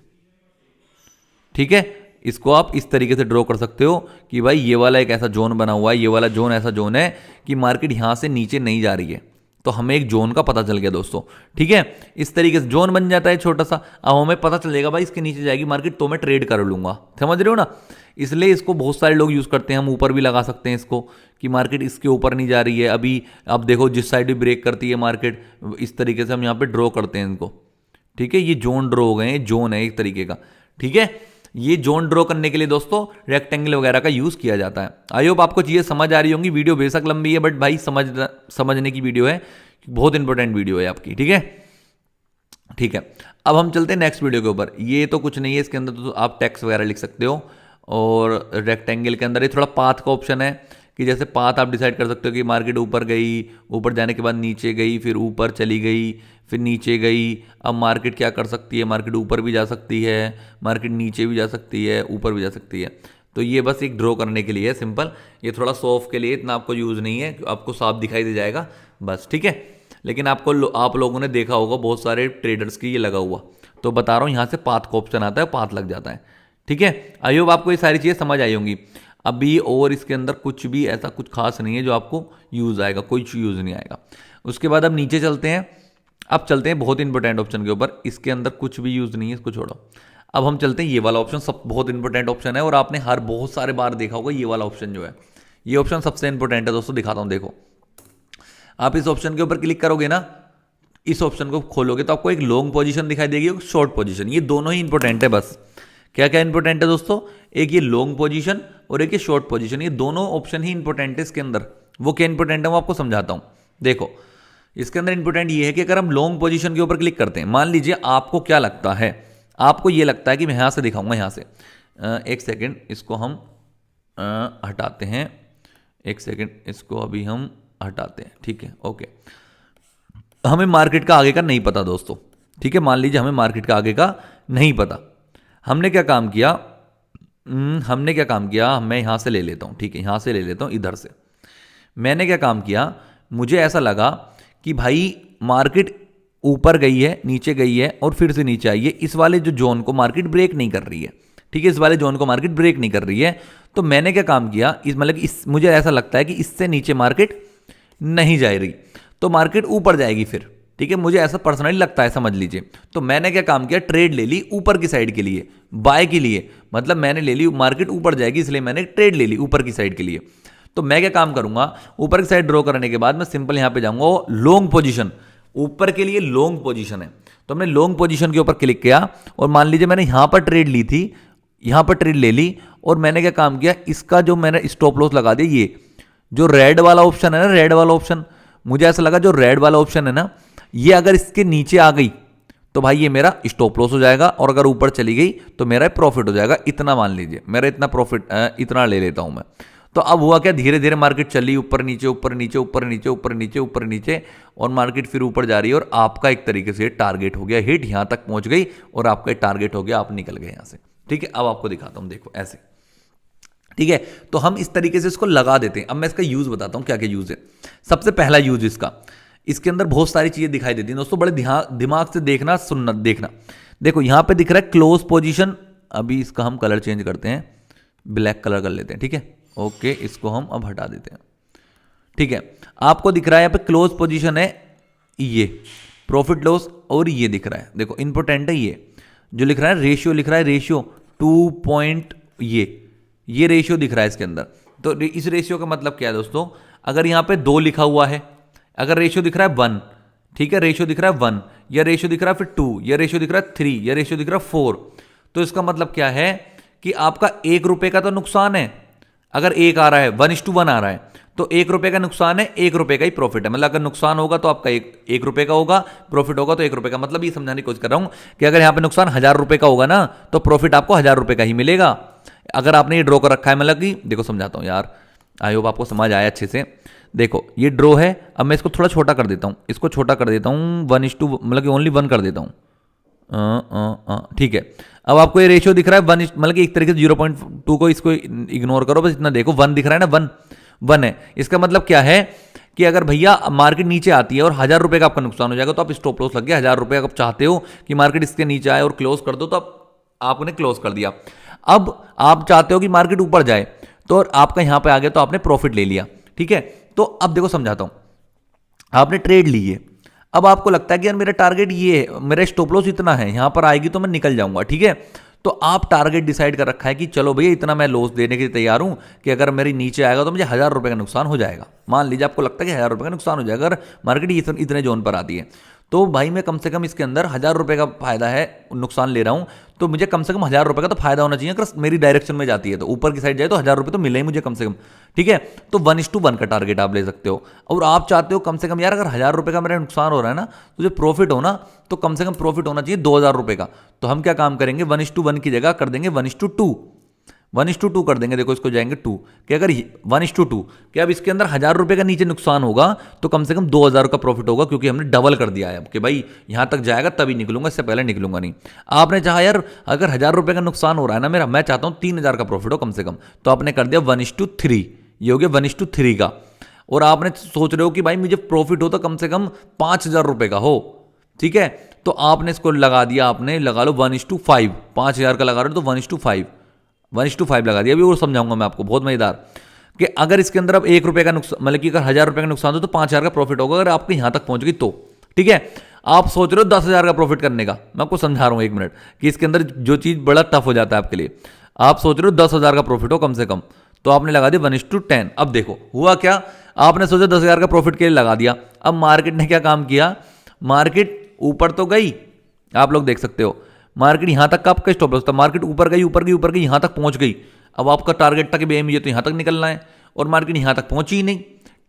Speaker 1: ठीक है। इसको आप इस तरीके से ड्रॉ कर सकते हो कि भाई ये वाला एक ऐसा जोन बना हुआ है, ये वाला जोन ऐसा जोन है कि मार्केट यहां से नीचे नहीं जा रही है। तो हमें एक जोन का पता चल गया दोस्तों, ठीक है। इस तरीके से जोन बन जाता है छोटा सा। अब हमें पता चलेगा भाई इसके नीचे जाएगी मार्केट तो मैं ट्रेड कर लूंगा, समझ रहे हो ना। इसलिए इसको बहुत सारे लोग यूज करते हैं। हम ऊपर भी लगा सकते हैं इसको कि मार्केट इसके ऊपर नहीं जा रही है अभी। अब देखो जिस साइड भी ब्रेक करती है मार्केट, इस तरीके से हम यहाँ पे ड्रॉ करते हैं इनको, ठीक है। ये जोन ड्रॉ हो गए, जोन है एक तरीके का, ठीक है। ये जोन ड्रॉ करने के लिए दोस्तों रेक्टेंगल वगैरह का यूज किया जाता है। आई होप आपको चीजें समझ आ रही होंगी। वीडियो बेशक लंबी है बट भाई समझने की वीडियो है, बहुत इंपॉर्टेंट वीडियो है आपकी, ठीक है। ठीक है, अब हम चलते हैं नेक्स्ट वीडियो के ऊपर। ये तो कुछ नहीं है, इसके अंदर तो आप टेक्स्ट वगैरह लिख सकते हो, और रेक्टेंगल के अंदर ये थोड़ा पाथ का ऑप्शन है कि जैसे पाथ आप डिसाइड कर सकते हो कि मार्केट ऊपर गई, ऊपर जाने के बाद नीचे गई, फिर ऊपर चली गई, फिर नीचे गई। अब मार्केट क्या कर सकती है, मार्केट ऊपर भी जा सकती है, मार्केट नीचे भी जा सकती है, ऊपर भी जा सकती है। तो ये बस एक ड्रॉ करने के लिए है, सिंपल। ये थोड़ा सॉफ्ट के लिए, इतना आपको यूज़ नहीं है, आपको साफ दिखाई दे जाएगा बस, ठीक है। लेकिन आप लोगों ने देखा होगा बहुत सारे ट्रेडर्स की ये लगा हुआ, तो बता रहा हूँ यहाँ से पाथ का ऑप्शन आता है, पाथ लग जाता है, ठीक है। आई होप आपको ये सारी चीज़ें समझ आई होंगी अभी। और इसके अंदर कुछ भी ऐसा कुछ खास नहीं है जो आपको यूज़ आएगा, कोई यूज़ नहीं आएगा। उसके बाद अब नीचे चलते हैं, अब चलते हैं बहुत इंपॉर्टेंट ऑप्शन के ऊपर। इसके अंदर कुछ भी यूज़ नहीं है, इसको छोड़ो। अब हम चलते हैं ये वाला ऑप्शन, सब बहुत इंपॉर्टेंट ऑप्शन है और आपने हर बहुत सारे बार देखा होगा। ये वाला ऑप्शन जो है, ये ऑप्शन सबसे इंपॉर्टेंट है दोस्तों, दिखाता हूँ। देखो, आप इस ऑप्शन के ऊपर क्लिक करोगे ना, इस ऑप्शन को खोलोगे तो आपको एक लॉन्ग पोजीशन दिखाई देगी, एक शॉर्ट पोजीशन। ये दोनों ही इंपॉर्टेंट है बस। क्या क्या इंपॉर्टेंट है दोस्तों, एक ये लॉन्ग पोजीशन और एक ये शॉर्ट पोजीशन। ये दोनों ऑप्शन ही इंपॉर्टेंट है इसके अंदर। वो क्या इंपॉर्टेंट है वो आपको समझाता हूँ। देखो, इसके अंदर इंपॉर्टेंट ये है कि अगर हम लॉन्ग पोजीशन के ऊपर क्लिक करते हैं, मान लीजिए आपको क्या लगता है, आपको ये लगता है कि मैं यहाँ से दिखाऊंगा, यहाँ से एक सेकेंड, इसको हम हटाते हैं, एक सेकेंड, इसको अभी हम हटाते हैं, ठीक है, ओके। हमें मार्केट का आगे का नहीं पता दोस्तों, ठीक है। मान लीजिए हमें मार्केट का आगे का नहीं पता। हमने क्या काम किया, मैं यहां से ले लेता हूं, ठीक है, यहां से ले लेता हूं, इधर से। मैंने क्या काम किया, मुझे ऐसा लगा कि भाई मार्केट ऊपर गई है, नीचे गई है और फिर से नीचे आई है, इस वाले जो जोन को मार्केट ब्रेक नहीं कर रही है, ठीक है, इस वाले जोन को मार्केट ब्रेक नहीं कर रही है। तो मैंने क्या काम किया, इस मतलब इस मुझे ऐसा लगता है कि इससे नीचे मार्केट नहीं जा रही, तो मार्केट ऊपर जाएगी फिर, ठीक है, मुझे ऐसा पर्सनली लगता है, समझ लीजिए। तो मैंने क्या काम किया, ट्रेड ले ली ऊपर की साइड के लिए, बाय के लिए, मतलब मैंने ले ली मार्केट ऊपर जाएगी इसलिए मैंने ट्रेड ले ली ऊपर की साइड के लिए। तो मैं क्या काम करूंगा, ऊपर की साइड ड्रॉ करने के बाद मैं सिंपल यहां पे जाऊंगा लॉन्ग पोजीशन, ऊपर के लिए लॉन्ग पोजीशन है, तो हमने लॉन्ग पोजीशन के ऊपर क्लिक किया और मान लीजिए मैंने यहां पर ट्रेड ली थी, यहां पर ट्रेड ले ली और मैंने क्या काम किया, इसका जो मैंने स्टॉप लॉस लगा दिया, ये जो रेड वाला ऑप्शन है ना, रेड वाला ऑप्शन, मुझे ऐसा लगा जो रेड वाला ऑप्शन है ना, ये अगर इसके नीचे आ गई तो भाई ये मेरा स्टॉप लॉस हो जाएगा और अगर ऊपर चली गई तो मेरा प्रॉफिट हो जाएगा, इतना मान लीजिए, मेरा इतना प्रॉफिट, इतना ले लेता हूं मैं। तो अब हुआ क्या, धीरे धीरे मार्केट चली ऊपर नीचे ऊपर नीचे ऊपर नीचे ऊपर नीचे ऊपर नीचे और मार्केट फिर ऊपर जा रही है और आपका एक तरीके से टारगेट हो गया हिट, यहां तक पहुंच गई और आपका टारगेट हो गया, आप निकल गए यहां से, ठीक है। अब आपको दिखाता हूं, देखो ऐसे, ठीक है। तो हम इस तरीके से इसको लगा देते हैं। अब मैं इसका यूज बताता हूं क्या क्या यूज है। सबसे पहला यूज इसका, इसके अंदर बहुत सारी चीजें दिखाई देती हैं दोस्तों, बड़े दिमाग से देखना, सुनना, देखना। देखो यहां पे दिख रहा है क्लोज पोजीशन, अभी इसका हम कलर चेंज करते हैं, ब्लैक कलर कर लेते हैं, ठीक है, ओके, इसको हम अब हटा देते हैं, ठीक है। आपको दिख रहा है यहां पे क्लोज पोजीशन है, ये प्रॉफिट लॉस, और ये दिख रहा है, देखो इंपॉर्टेंट है, ये जो लिख रहा है रेशियो, लिख रहा है रेशियो 2 पॉइंट, ये रेशियो दिख रहा है इसके अंदर। तो इस रेशियो का मतलब क्या है दोस्तों, अगर यहां पे 2 लिखा हुआ है, अगर रेशियो दिख रहा है 1, ठीक है, रेशियो दिख रहा है 1, या रेशियो दिख रहा है फिर 2, या रेशियो दिख रहा है 3, या रेशियो दिख रहा है 4, तो इसका मतलब क्या है कि आपका 1 रुपए का तो नुकसान है। अगर 1 आ रहा है, 1:1 आ रहा है, तो 1 रुपए का नुकसान है, 1 रुपए का ही प्रॉफिट है। मतलब अगर नुकसान होगा तो आपका 1 रुपए का होगा, प्रॉफिट होगा तो 1 रुपए का। मतलब ये समझाने की कोशिश कर रहा हूं कि अगर यहां पे नुकसान 1000 रुपए का होगा ना, तो प्रॉफिट आपको 1000 रुपए का ही मिलेगा। अगर आपने ये ड्रॉ कर रखा है, मतलब कि देखो समझाता हूं यार, आई होप आपको समझ आया अच्छे से। देखो ये ड्रॉ है, अब मैं इसको थोड़ा छोटा कर देता हूं, इसको छोटा कर देता हूं 1:2, मतलब कि ओनली 1 कर देता हूं, ठीक है। अब आपको ये रेशियो दिख रहा है 1, मतलब कि एक तरीके से 0.2 को इसको इग्नोर करो, बस इतना देखो, 1 दिख रहा है ना, 1 है। इसका मतलब क्या है कि अगर भैया मार्केट नीचे आती है और 1000 रुपए का आपका नुकसान हो जाएगा, तो आप स्टॉप लॉस लग गया 1000 रुपए का। आप चाहते हो कि मार्केट इसके नीचे आए और क्लोज कर दो, तो आपने क्लोज कर दिया। अब आप चाहते हो कि मार्केट ऊपर जाए, तो आपका यहां पे आ गया, तो आपने प्रॉफिट ले लिया, ठीक है। तो अब देखो समझाता हूं, आपने ट्रेड ली है, अब आपको लगता है कि यार मेरा टारगेट ये है, मेरा स्टॉप लॉस इतना है, यहां पर आएगी तो मैं निकल जाऊंगा, ठीक है। तो आप टारगेट डिसाइड कर रखा है कि चलो भैया इतना मैं लॉस देने के लिए तैयार हूं कि अगर मेरी नीचे आएगा तो मुझे 1000 रुपए का नुकसान हो जाएगा। मान लीजिए आपको लगता है कि 1000 रुपए का नुकसान हो जाएगा अगर मार्केट इतने जोन पर आती है, तो भाई मैं कम से कम इसके अंदर 1000 रुपए का फायदा है, नुकसान ले रहा हूं, तो मुझे कम से कम 1000 रुपए का तो फायदा होना चाहिए। अगर मेरी डायरेक्शन में जाती है तो ऊपर की साइड जाए तो 1000 रुपए तो मिले ही मुझे कम से कम, ठीक है। तो 1:1 का टारगेट आप ले सकते हो। और आप चाहते हो कम से कम यार अगर 1000 रुपए का मेरा नुकसान हो रहा है ना, तो जो प्रॉफिट हो ना, तो कम से कम प्रॉफिट होना चाहिए 2000 रुपए का। तो हम क्या काम करेंगे, 1:1 की जगह कर देंगे 1:2, 1:2 कर देंगे। देखो इसको जाएंगे 2 कि अगर 1:2 कि अब इसके अंदर 1000 रुपए का नीचे नुकसान होगा तो कम से कम 2000 का प्रॉफिट होगा, क्योंकि हमने डबल कर दिया है अब कि भाई यहां तक जाएगा तभी निकलूंगा, इससे पहले निकलूंगा नहीं। आपने चाहा यार अगर 1000 रुपए का नुकसान हो रहा है ना मेरा, मैं चाहता हूं 3000 का प्रॉफिट हो कम से कम, तो आपने कर दिया 1:3, ये हो गया 1:3 का। और आपने सोच रहे हो कि भाई मुझे प्रॉफिट हो तो कम से कम 5000 रुपए का हो, ठीक है। तो आपने इसको लगा दिया, आपने लगा लो 1:5, 5000 का लगा रहे हो तो 1:5 लगा दिया। अभी वो समझाऊंगा मैं आपको, बहुत मजेदार, कि अगर इसके अंदर अब 1 रुपए का नुकसान, मतलब कि अगर 1000 रुपए का नुकसान हो तो 5000 का प्रॉफिट होगा अगर आपके यहां तक पहुंच गई तो, ठीक है। आप सोच रहे हो 10,000 का प्रॉफिट करने का, मैं आपको समझा रहा हूं 1 मिनट कि इसके अंदर जो चीज बड़ा टफ हो जाता है आपके लिए। आप सोच रहे हो 10,000 का प्रॉफिट हो कम से कम, तो आपने लगा दिया 1:10। अब देखो हुआ क्या, आपने सोचा 10,000 का प्रॉफिट के लिए लगा दिया। अब मार्केट ने क्या काम किया, मार्केट ऊपर तो गई, आप लोग देख सकते हो, मार्केट यहां तक का आपका स्टॉप लॉस था, मार्केट ऊपर गई यहां तक पहुंच गई। अब आपका टारगेट था कि भैया मुझे तो यहां तक निकलना है, और मार्केट यहां तक पहुंची ही नहीं,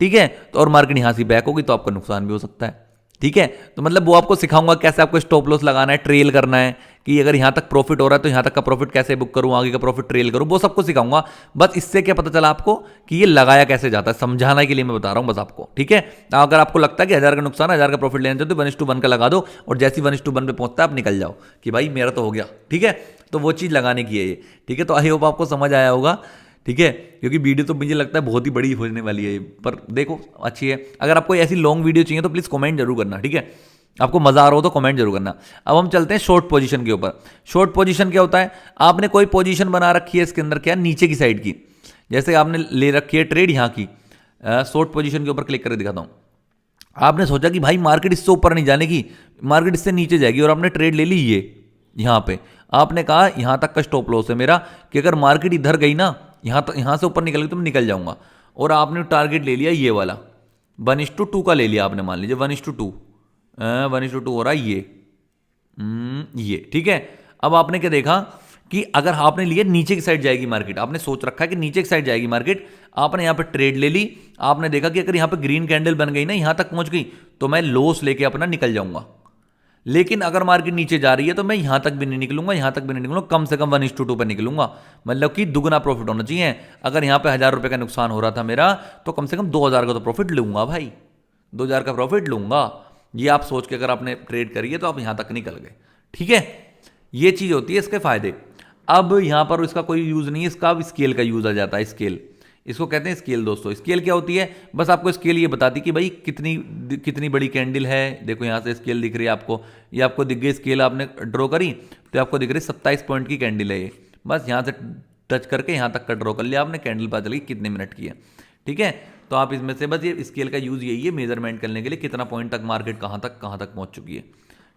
Speaker 1: ठीक है। तो और मार्केट यहां से बैक होगी तो आपका नुकसान भी हो सकता है, ठीक है। तो मतलब वो आपको सिखाऊंगा कैसे आपको स्टॉप लॉस लगाना है, ट्रेल करना है, कि अगर यहां तक प्रॉफिट हो रहा है तो यहां तक का प्रॉफिट कैसे बुक करूं, आगे का प्रॉफिट ट्रेल करूं, वो सबको सिखाऊंगा। बस इससे क्या पता चला आपको कि ये लगाया कैसे जाता है, समझाने के लिए मैं बता रहा हूं बस आपको, ठीक है। अगर आपको लगता है कि 1000 का नुकसान, 1000 का प्रॉफिट लेना चाहते हो, 1:1 का लगा दो, और जैसे 1:1 पे पहुंचता है आप निकल जाओ कि भाई मेरा तो हो गया, ठीक है। तो वो चीज़ लगाने की है ये, ठीक है। तो आई होप आपको समझ आया होगा, ठीक है, क्योंकि वीडियो तो मुझे लगता है बहुत ही बड़ी होने वाली है, पर देखो अच्छी है। अगर आपको ऐसी लॉन्ग वीडियो चाहिए तो प्लीज़ कमेंट जरूर करना, ठीक है। आपको मजा आ रहा हो तो कमेंट जरूर करना। अब हम चलते हैं शॉर्ट पोजीशन के ऊपर। शॉर्ट पोजीशन क्या होता है, आपने कोई पोजीशन बना रखी है इसके अंदर, क्या नीचे की साइड की, जैसे आपने ले रखी है ट्रेड यहाँ की, शॉर्ट पोजीशन के ऊपर क्लिक करके दिखाता हूँ। आपने सोचा कि भाई मार्केट इससे ऊपर नहीं जाने की, मार्केट इससे नीचे जाएगी, और आपने ट्रेड ले ली ये यहाँ पे। आपने कहा यहाँ तक का स्टॉप लॉस है मेरा, कि अगर मार्केट इधर गई ना, यहाँ से ऊपर निकल गई तो मैं निकल जाऊंगा। और आपने टारगेट ले लिया ये वाला 1:2 का ले लिया आपने, मान लीजिए 1:2 1:2 हो रहा है ये, ठीक है। अब आपने क्या देखा कि अगर आपने लिए नीचे की साइड जाएगी मार्केट, आपने सोच रखा है कि नीचे की साइड जाएगी मार्केट, आपने यहां पे ट्रेड ले ली। आपने देखा कि अगर यहां पे ग्रीन कैंडल बन गई ना, यहां तक पहुंच गई, तो मैं लॉस लेके अपना निकल जाऊंगा। लेकिन अगर मार्केट नीचे जा रही है तो मैं यहां तक भी नहीं निकलूंगा, यहां तक भी नहीं निकलूंगा, कम से कम 1:2 पर निकलूंगा। मतलब कि दुगना प्रॉफिट होना चाहिए। अगर यहां पे 1000 रुपए का नुकसान हो रहा था मेरा, तो कम से कम 2000 का तो प्रॉफिट लूंगा भाई, 2000 का प्रॉफिट लूंगा। ये आप सोच के अगर आपने ट्रेड करी है तो आप यहां तक निकल गए, ठीक है। ये चीज होती है इसके फायदे। अब यहां पर इसका कोई यूज नहीं है, इसका अब स्केल का यूज आ जाता है। स्केल, इसको कहते हैं स्केल दोस्तों। स्केल क्या होती है, बस आपको स्केल ये बताती कि भाई कितनी बड़ी कैंडल है। देखो यहां से स्केल दिख रही है आपको, ये आपको दिख गई स्केल, आपने ड्रॉ करी तो आपको दिख रही 27 पॉइंट की कैंडल है ये। बस यहां से टच करके यहां तक का ड्रॉ कर लिया आपने, कैंडल पता चली कितने मिनट की है, ठीक है। तो आप इसमें से बस ये स्केल का यूज यही है, मेजरमेंट करने के लिए कितना पॉइंट तक मार्केट कहां तक पहुंच चुकी है,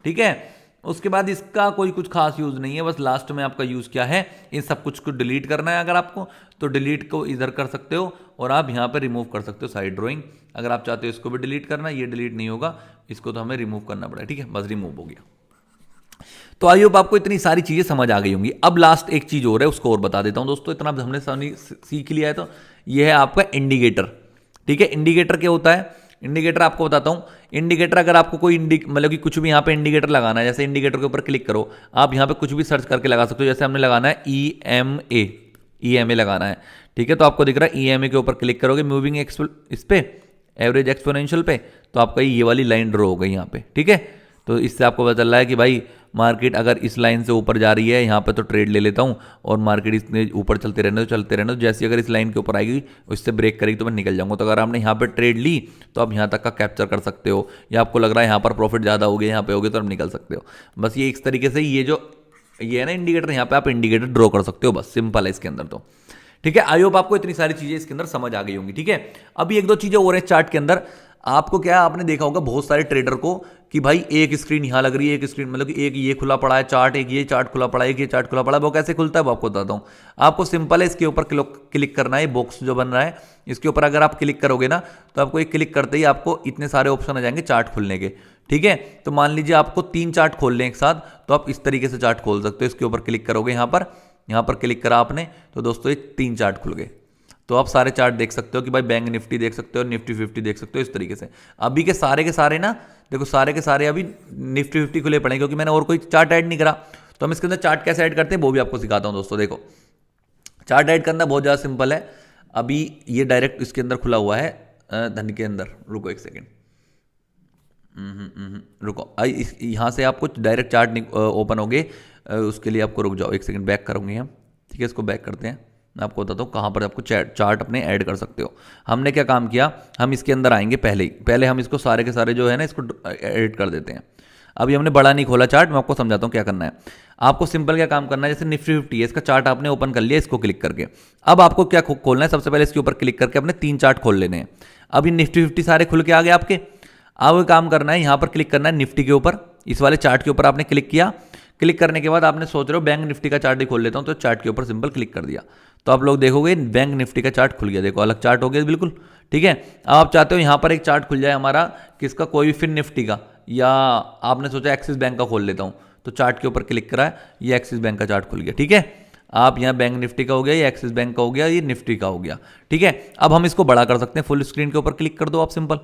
Speaker 1: ठीक है। उसके बाद इसका कोई कुछ खास यूज नहीं है। बस लास्ट में आपका यूज क्या है, इन सब कुछ को डिलीट करना है अगर आपको, तो डिलीट को इधर कर सकते हो, और आप यहां पर रिमूव कर सकते हो साइड ड्राइंग। अगर आप चाहते हो इसको भी डिलीट करना, ये डिलीट नहीं होगा, इसको तो हमें रिमूव करना पड़ेगा, ठीक है। बस रिमूव हो गया। तो आई होप आपको इतनी सारी चीजें समझ आ गई होंगी। अब लास्ट एक चीज और है, उसको और बता देता हूं दोस्तों। इतना हमने सीख लिया है, तो ये है आपका इंडिकेटर, ठीक है। इंडिकेटर क्या होता है, इंडिकेटर आपको बताता हूं। इंडिकेटर अगर आपको कोई मतलब कि कुछ भी यहां पे इंडिकेटर लगाना है, जैसे इंडिकेटर के ऊपर क्लिक करो, आप यहां पे कुछ भी सर्च करके लगा सकते हो। जैसे हमने लगाना है EMA लगाना है, ठीक है। तो आपको दिख रहा है EMA के ऊपर क्लिक करोगे, मूविंग इस पे एवरेज एक्सपोनेंशियल पे, तो आपका ये वाली लाइन ड्रॉ हो गई यहाँ पे, ठीक है। तो इससे आपको पता चल रहा है कि भाई मार्केट अगर इस लाइन से ऊपर जा रही है, यहाँ पे तो ट्रेड ले लेता हूँ, और मार्केट इसने ऊपर चलते रहने दो, जैसे अगर इस लाइन के ऊपर आएगी, उससे ब्रेक करेगी तो मैं निकल जाऊंगा। तो अगर आपने यहाँ पे ट्रेड ली तो आप यहाँ तक का कैप्चर कर सकते हो, या आपको लग रहा है यहाँ पर प्रॉफिट ज़्यादा हो गया, यहाँ पे हो गया, तो आप निकल सकते हो। बस ये इस तरीके से ये है ना इंडिकेटर, यहाँ पे आप इंडिकेटर ड्रॉ कर सकते हो, बस सिंपल है इसके अंदर तो, ठीक है। आई होप आपको इतनी सारी चीजें इसके अंदर समझ आ गई होंगी, ठीक है। अभी एक दो चीजें और हैं चार्ट के अंदर। आपको क्या, आपने देखा होगा बहुत सारे ट्रेडर को कि भाई एक स्क्रीन यहां लग रही है, एक स्क्रीन मतलब कि एक ये खुला पड़ा है चार्ट, एक ये चार्ट खुला पड़ा है, एक ये चार्ट खुला पड़ा है। वो कैसे खुलता है वो आपको बताता हूं। आपको सिंपल है, इसके ऊपर क्लिक करना है, बॉक्स जो बन रहा है इसके ऊपर अगर आप क्लिक करोगे ना, तो आपको एक क्लिक करते ही आपको इतने सारे ऑप्शन आ जाएंगे चार्ट खुलने के, ठीक है। तो मान लीजिए आपको 3 चार्ट खोल लें एक साथ, तो आप इस तरीके से चार्ट खोल सकते हो। इसके ऊपर क्लिक करोगे, यहाँ पर क्लिक करा आपने, तो दोस्तों ये 3 चार्ट खुल गए। तो आप सारे चार्ट देख सकते हो कि भाई बैंक निफ्टी देख सकते हो, निफ्टी 50 देख सकते हो, इस तरीके से। अभी के सारे ना, देखो सारे के सारे अभी निफ्टी 50 खुले पड़े, क्योंकि मैंने और कोई चार्ट ऐड नहीं करा। तो हम इसके अंदर चार्ट कैसे ऐड करते हैं वो भी आपको सिखाता हूं दोस्तों। देखो चार्ट ऐड करना बहुत ज़्यादा सिंपल है। अभी ये डायरेक्ट इसके अंदर खुला हुआ है, धन के अंदर। रुको एक सेकेंड, रुको, यहाँ से आप कुछ डायरेक्ट चार्ट ओपन हो गए, उसके लिए आपको रुक जाओ एक सेकेंड, बैक करोगे हम, ठीक है। इसको बैक करते हैं, मैं आपको बताता हूँ कहाँ पर आपको चार्ट अपने ऐड कर सकते हो। हमने क्या काम किया, हम इसके अंदर आएंगे पहले हम इसको सारे के सारे जो है ना इसको ऐड कर देते हैं। अभी हमने बड़ा नहीं खोला चार्ट, मैं आपको समझाता हूँ क्या करना है। आपको सिंपल क्या काम करना है, जैसे निफ्टी 50 है, इसका चार्ट आपने ओपन कर लिया, इसको क्लिक करके। अब आपको क्या खोलना है, सबसे पहले इसके ऊपर क्लिक करके अपने 3 चार्ट खोल लेने हैं। अब ये निफ्टी 50 सारे खुल के आ गए आपके। अब काम करना है, यहाँ पर क्लिक करना है निफ्टी के ऊपर, इस वाले चार्ट के ऊपर आपने क्लिक किया। क्लिक करने के बाद आपने सोच रहे हो बैंक निफ्टी का चार्ट ही खोल लेता हूँ, तो चार्ट के ऊपर सिंपल क्लिक कर दिया, तो आप लोग देखोगे बैंक निफ्टी का चार्ट खुल गया। देखो अलग चार्ट हो गया बिल्कुल, ठीक है। अब आप चाहते हो यहाँ पर एक चार्ट खुल जाए हमारा किसका, कोई भी फिर निफ्टी का, या आपने सोचा एक्सिस बैंक का खोल लेता हूँ, तो चार्ट के ऊपर क्लिक करा, ये एक्सिस बैंक का चार्ट खुल गया, ठीक है। आप यहाँ बैंक निफ्टी का हो गया, ये एक्सिस बैंक का हो गया, ये निफ्टी का हो गया, ठीक है। अब हम इसको बड़ा कर सकते हैं, फुल स्क्रीन के ऊपर क्लिक कर दो आप सिंपल।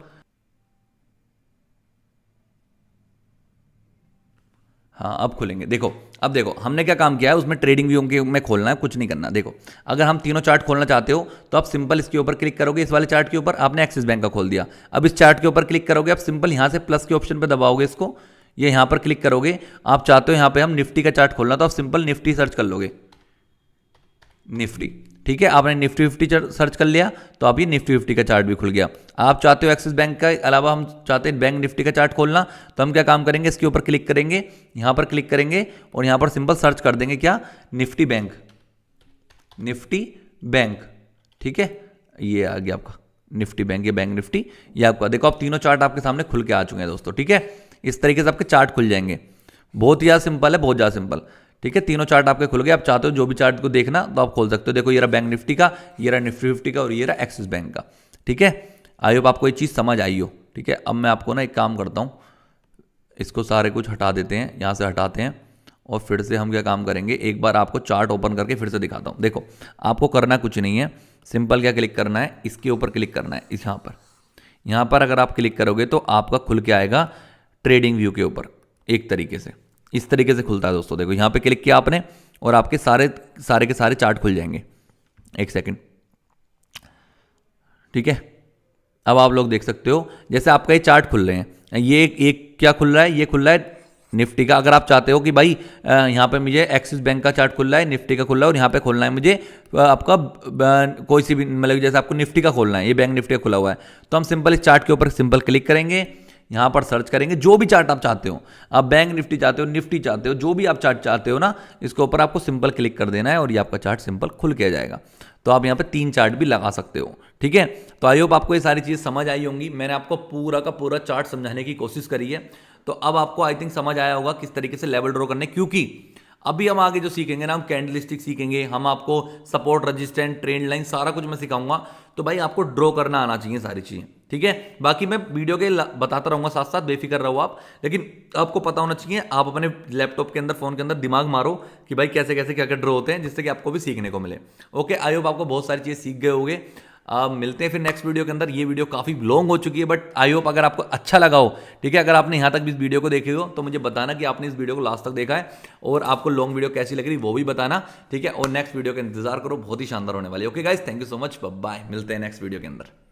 Speaker 1: हाँ अब खुलेंगे। देखो अब देखो हमने क्या काम किया है, उसमें ट्रेडिंग व्यू के में खोलना है, कुछ नहीं करना। देखो अगर हम तीनों चार्ट खोलना चाहते हो तो आप सिंपल इसके ऊपर क्लिक करोगे, इस वाले चार्ट के ऊपर आपने एक्सिस बैंक का खोल दिया। अब इस चार्ट के ऊपर क्लिक करोगे, आप सिंपल यहाँ से प्लस के ऑप्शन पर दबाओगे इसको, ये यहाँ पर क्लिक करोगे। आप चाहते हो यहाँ पे हम निफ्टी का चार्ट खोलना, तो आप सिंपल निफ्टी सर्च कर लोगे, निफ्टी, ठीक है, आपने निफ्टी 50 सर्च कर लिया तो आप ये निफ्टी 50 का चार्ट भी खुल गया। आप चाहते हो एक्सिस बैंक का अलावा हम चाहते हैं बैंक निफ्टी का चार्ट खोलना, तो हम क्या काम करेंगे, इसके ऊपर क्लिक करेंगे, यहाँ पर क्लिक करेंगे और यहाँ पर सिंपल सर्च कर देंगे क्या, निफ्टी बैंक, निफ्टी बैंक। ठीक है, ये आ गया आपका निफ्टी बैंक, ये बैंक निफ्टी, ये आपका देखो, आप तीनों चार्ट आपके सामने खुल के आ चुके हैं दोस्तों। ठीक है, इस तरीके से आपके चार्ट खुल जाएंगे। बहुत ही ज़्यादा सिंपल है, बहुत ज़्यादा सिंपल। ठीक है, तीनों चार्ट आपके खुल गए। आप चाहते हो जो भी चार्ट को देखना तो आप खोल सकते हो। देखो ये रहा बैंक निफ्टी का, ये रहा निफ्टी 50 का और ये रहा एक्सिस बैंक का। ठीक है, आई होप आपको ये चीज़ समझ आई हो। ठीक है, अब मैं आपको ना एक काम करता हूँ, इसको सारे कुछ हटा देते हैं, यहाँ से हटाते हैं और फिर से हम क्या काम करेंगे, एक बार आपको चार्ट ओपन करके फिर से दिखाता हूँ। देखो आपको करना कुछ नहीं है, सिंपल क्या क्लिक करना है, इसके ऊपर क्लिक करना है, इस यहाँ पर अगर आप क्लिक करोगे तो आपका खुल के आएगा ट्रेडिंग व्यू के ऊपर। एक तरीके से इस तरीके से खुलता है दोस्तों। देखो यहाँ पे क्लिक किया आपने और आपके सारे के सारे चार्ट खुल जाएंगे। एक सेकंड, ठीक है, अब आप लोग देख सकते हो जैसे आपका ये चार्ट खुल रहे हैं। ये एक क्या खुल रहा है, ये खुल रहा है निफ्टी का। अगर आप चाहते हो कि भाई यहाँ पे मुझे एक्सिस बैंक का चार्ट खुल रहा है, निफ्टी का खुल रहा है और यहाँ पे खोलना है मुझे आपका कोई सी भी, मतलब जैसे आपको निफ्टी का खोलना है, ये बैंक निफ्टी का खुला हुआ है, तो हम सिंपल इस चार्ट के ऊपर सिंपल क्लिक करेंगे, यहाँ पर सर्च करेंगे जो भी चार्ट आप चाहते हो। आप बैंक निफ्टी चाहते हो, निफ्टी चाहते हो, जो भी आप चार्ट चाहते हो ना, इसके ऊपर आपको सिंपल क्लिक कर देना है और ये आपका चार्ट सिंपल खुल के आ जाएगा। तो आप यहाँ पे 3 चार्ट भी लगा सकते हो। ठीक है, तो आई होप आपको ये सारी चीज़ समझ आई होंगी। मैंने आपको पूरा का पूरा चार्ट समझाने की कोशिश करी है, तो अब आपको आई थिंक समझ आया होगा किस तरीके से लेवल ड्रॉ करने। क्योंकि अभी हम आगे जो सीखेंगे ना, हम कैंडलस्टिक सीखेंगे, हम आपको सपोर्ट, रेजिस्टेंट, ट्रेंड लाइन सारा कुछ मैं सिखाऊंगा। तो भाई आपको ड्रॉ करना आना चाहिए सारी चीज़ें। ठीक है, बाकी मैं वीडियो के बताता रहूंगा साथ साथ, बेफिक्र रहो आप, लेकिन आपको पता होना चाहिए। आप अपने लैपटॉप के अंदर, फोन के अंदर दिमाग मारो कि भाई कैसे कैसे क्या क्या ड्रॉ होते हैं, जिससे कि आपको भी सीखने को मिले। ओके, आई होप आपको बहुत सारी चीज़ सीख गए होंगे। मिलते हैं फिर नेक्स्ट वीडियो के अंदर। ये वीडियो काफ़ी लॉन्ग हो चुकी है, बट आई होप अगर आपको अच्छा लगा हो। ठीक है, अगर आपने यहाँ तक भी इस वीडियो को देखे हो तो मुझे बताना कि आपने इस वीडियो को लास्ट तक देखा है और आपको लॉन्ग वीडियो कैसी लग रही वो भी बताना। ठीक है, और नेक्स्ट वीडियो का इंतजार करो, बहुत ही शानदार होने वाली है। Okay guys, thank you so much, bye, मिलते हैं नेक्स्ट वीडियो के अंदर।